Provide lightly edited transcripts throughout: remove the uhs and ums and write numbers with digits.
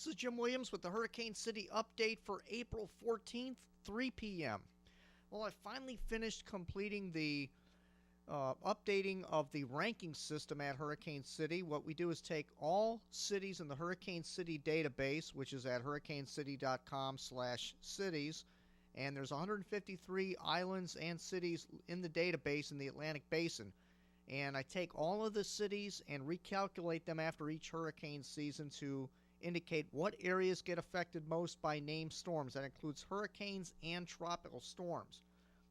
This is Jim Williams with the Hurricane City update for April 14th, 3 p.m. Well, I finally finished completing the updating of the ranking system at Hurricane City. What we do is take all cities in the Hurricane City database, which is at hurricanecity.com/cities, and there's 153 islands and cities in the database in the Atlantic Basin. And I take all of the cities and recalculate them after each hurricane season to indicate what areas get affected most by named storms. That includes hurricanes and tropical storms.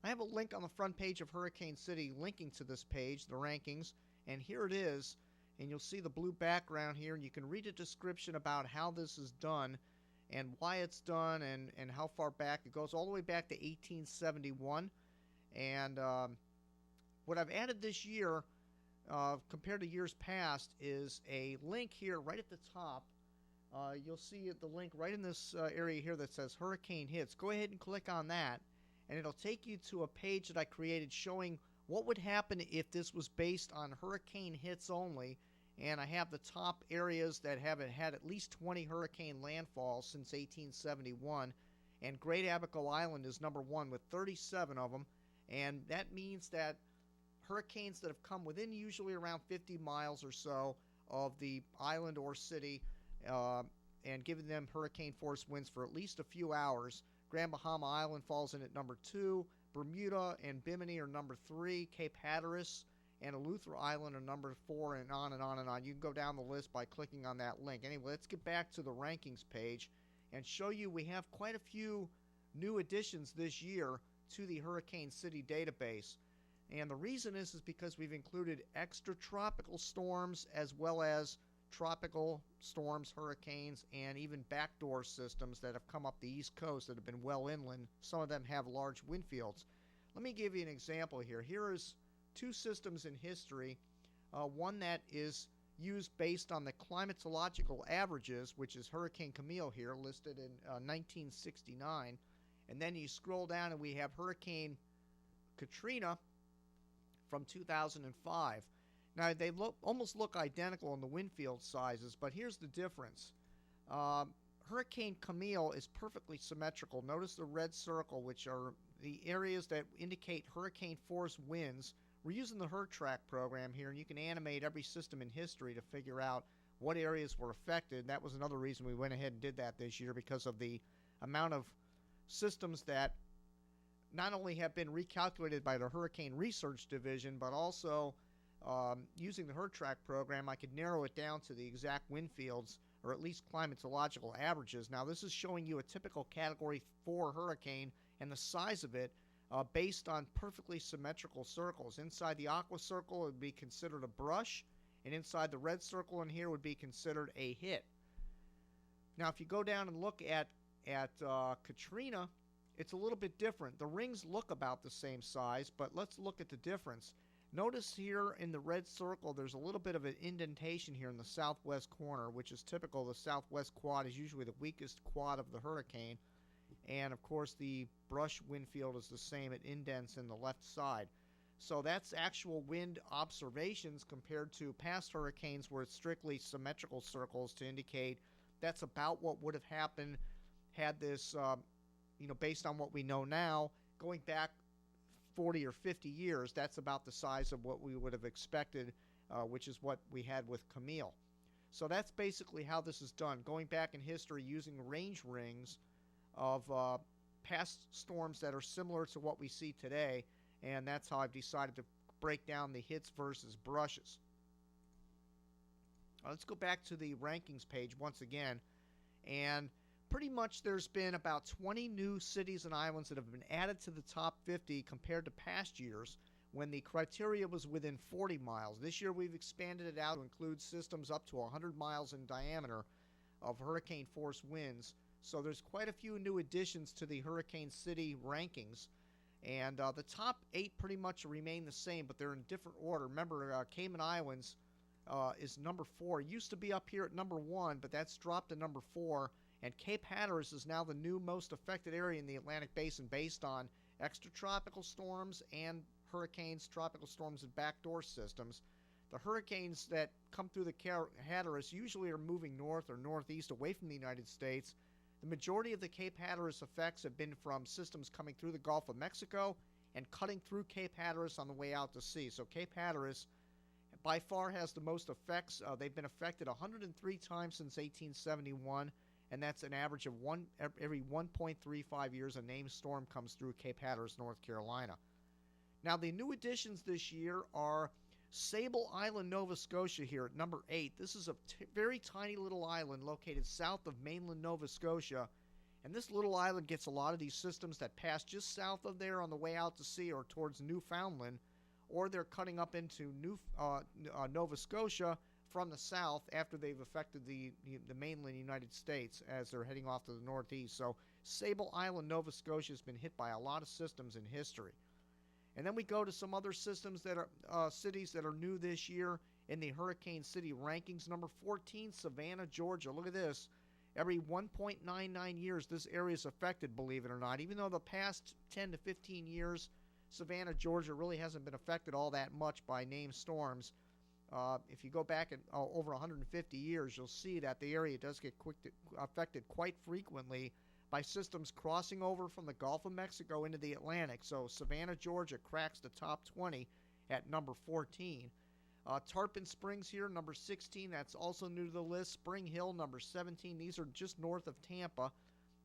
I have a link on the front page of Hurricane City linking to this page, the rankings, and here it is. And you'll see the blue background here, and you can read a description about how this is done and why it's done and how far back. It goes all the way back to 1871. And what I've added this year compared to years past is a link here right at the top. You'll see the link right in this area here that says Hurricane Hits. Go ahead and click on that, and it'll take you to a page that I created showing what would happen if this was based on hurricane hits only. And I have the top areas that have had at least 20 hurricane landfalls since 1871, and Great Abaco Island is number one with 37 of them. And that means that hurricanes that have come within usually around 50 miles or so of the island or city and giving them hurricane force winds for at least a few hours. Grand Bahama Island falls in at number 2. Bermuda and Bimini are number 3. Cape Hatteras and Eleuthera Island are number 4, and on and on and on. You can go down the list by clicking on that link. Anyway, let's get back to the rankings page and show you we have quite a few new additions this year to the Hurricane City database. And the reason is because we've included extratropical storms as well as tropical storms, hurricanes, and even backdoor systems that have come up the East Coast that have been well inland. Some of them have large wind fields. Let me give you an example here. Here is two systems in history. One that is used based on the climatological averages, which is Hurricane Camille here, listed in 1969. And then you scroll down and we have Hurricane Katrina from 2005. Now, they almost look identical in the wind field sizes, but here's the difference. Hurricane Camille is perfectly symmetrical. Notice the red circle, which are the areas that indicate hurricane force winds. We're using the HurTrack program here, and you can animate every system in history to figure out what areas were affected. That was another reason we went ahead and did that this year, because of the amount of systems that not only have been recalculated by the Hurricane Research Division, but also using the HurTrack program, I could narrow it down to the exact wind fields, or at least climatological averages. Now, this is showing you a typical Category 4 hurricane and the size of it based on perfectly symmetrical circles. Inside the aqua circle, it would be considered a brush, and inside the red circle in here would be considered a hit. Now, if you go down and look at Katrina, it's a little bit different. The rings look about the same size, but let's look at the difference. Notice here in the red circle, there's a little bit of an indentation here in the southwest corner, which is typical. The southwest quad is usually the weakest quad of the hurricane. And, of course, the brush wind field is the same. It indents in the left side. So that's actual wind observations compared to past hurricanes where it's strictly symmetrical circles to indicate that's about what would have happened had this, based on what we know now, going back 40 or 50 years, that's about the size of what we would have expected, which is what we had with Camille. So that's basically how this is done, going back in history using range rings of past storms that are similar to what we see today, and that's how I've decided to break down the hits versus brushes. Let's go back to the rankings page once again, and pretty much there's been about 20 new cities and islands that have been added to the top 50 compared to past years when the criteria was within 40 miles. This year we've expanded it out to include systems up to 100 miles in diameter of hurricane force winds. So there's quite a few new additions to the Hurricane City rankings. And the top 8 pretty much remain the same, but they're in different order. Remember, Cayman Islands is number 4. It used to be up here at number 1, but that's dropped to number 4. And Cape Hatteras is now the new most affected area in the Atlantic Basin based on extratropical storms and hurricanes, tropical storms, and backdoor systems. The hurricanes that come through the Hatteras usually are moving north or northeast away from the United States. The majority of the Cape Hatteras effects have been from systems coming through the Gulf of Mexico and cutting through Cape Hatteras on the way out to sea. So Cape Hatteras by far has the most effects. They've been affected 103 times since 1871, and that's an average of every 1.35 years a named storm comes through Cape Hatteras, North Carolina. Now, the new additions this year are Sable Island, Nova Scotia here at number 8. This is a very tiny little island located south of mainland Nova Scotia. And this little island gets a lot of these systems that pass just south of there on the way out to sea or towards Newfoundland, or they're cutting up into Nova Scotia from the south after they've affected the mainland United States as they're heading off to the northeast. So Sable Island, Nova Scotia has been hit by a lot of systems in history. And then we go to some other systems that are cities that are new this year in the Hurricane City rankings. Number 14, Savannah, Georgia. Look at this. Every 1.99 years, this area is affected, believe it or not. Even though the past 10 to 15 years, Savannah, Georgia really hasn't been affected all that much by named storms. If you go back over 150 years, you'll see that the area does get affected quite frequently by systems crossing over from the Gulf of Mexico into the Atlantic. So Savannah, Georgia cracks the top 20 at number 14. Tarpon Springs here, number 16. That's also new to the list. Spring Hill, number 17. These are just north of Tampa.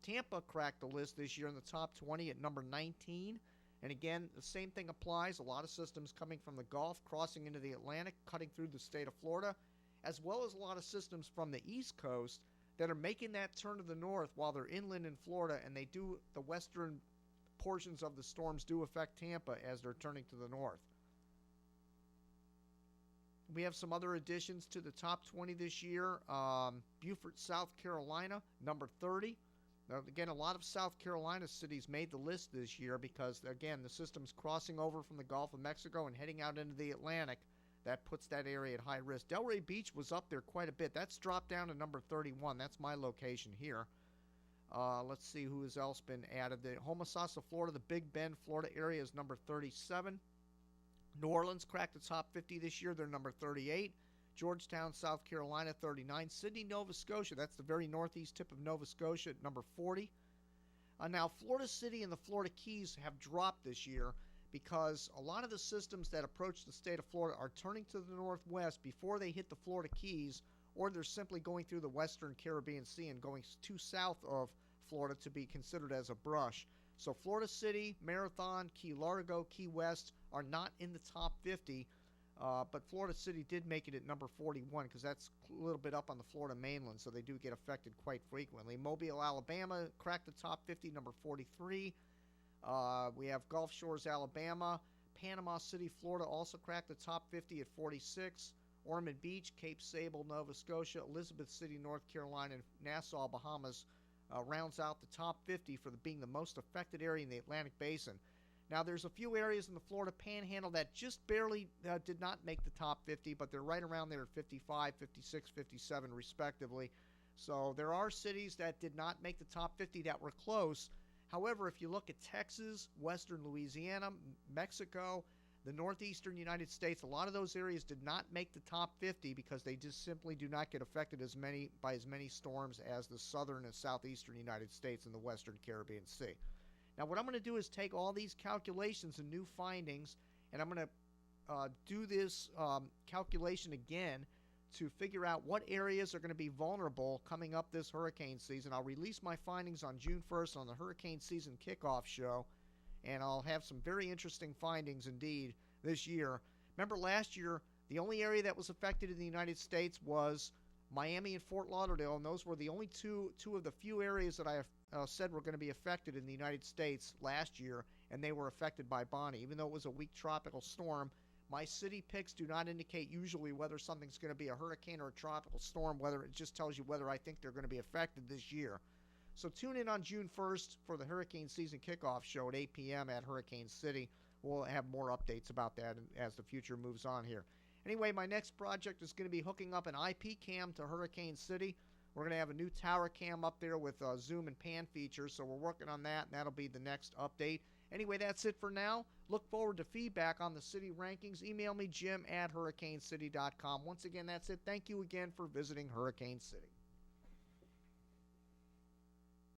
Tampa cracked the list this year in the top 20 at number 19. And again, the same thing applies. A lot of systems coming from the Gulf, crossing into the Atlantic, cutting through the state of Florida, as well as a lot of systems from the East Coast that are making that turn to the north while they're inland in Florida, and the western portions of the storms do affect Tampa as they're turning to the north. We have some other additions to the top 20 this year. Beaufort, South Carolina, number 30. Now, again, a lot of South Carolina cities made the list this year because, again, the system's crossing over from the Gulf of Mexico and heading out into the Atlantic. That puts that area at high risk. Delray Beach was up there quite a bit. That's dropped down to number 31. That's my location here. Let's see who has else been added. The Homosassa, Florida, the Big Bend, Florida area is number 37. New Orleans cracked the top 50 this year. They're number 38. Georgetown, South Carolina, 39. Sydney, Nova Scotia, that's the very northeast tip of Nova Scotia at number 40. Now, Florida City and the Florida Keys have dropped this year because a lot of the systems that approach the state of Florida are turning to the northwest before they hit the Florida Keys, or they're simply going through the western Caribbean Sea and going too south of Florida to be considered as a brush. So Florida City, Marathon, Key Largo, Key West are not in the top 50, but Florida City did make it at number 41 because that's a little bit up on the Florida mainland, so they do get affected quite frequently. Mobile, Alabama cracked the top 50, number 43. We have Gulf Shores, Alabama. Panama City, Florida also cracked the top 50 at 46. Ormond Beach, Cape Sable, Nova Scotia, Elizabeth City, North Carolina, and Nassau, Bahamas rounds out the top 50 for being the most affected area in the Atlantic Basin. Now, there's a few areas in the Florida Panhandle that just barely did not make the top 50, but they're right around there at 55, 56, 57, respectively. So there are cities that did not make the top 50 that were close. However, if you look at Texas, western Louisiana, Mexico, the northeastern United States, a lot of those areas did not make the top 50 because they just simply do not get affected by as many storms as the southern and southeastern United States and the western Caribbean Sea. Now, what I'm going to do is take all these calculations and new findings, and I'm going to do this calculation again to figure out what areas are going to be vulnerable coming up this hurricane season. I'll release my findings on June 1st on the Hurricane Season Kickoff Show, and I'll have some very interesting findings indeed this year. Remember last year, the only area that was affected in the United States was Miami and Fort Lauderdale, and those were the only two of the few areas that I have said were going to be affected in the United States last year, and they were affected by Bonnie. Even though it was a weak tropical storm, my city picks do not indicate usually whether something's going to be a hurricane or a tropical storm, whether it just tells you whether I think they're going to be affected this year. So tune in on June 1st for the Hurricane Season Kickoff Show at 8 p.m. at Hurricane City. We'll have more updates about that as the future moves on here. Anyway, my next project is going to be hooking up an IP cam to Hurricane City. We're going to have a new tower cam up there with zoom and pan features, so we're working on that, and that'll be the next update. Anyway, that's it for now. Look forward to feedback on the city rankings. Email me, Jim at hurricanecity.com. Once again, that's it. Thank you again for visiting Hurricane City.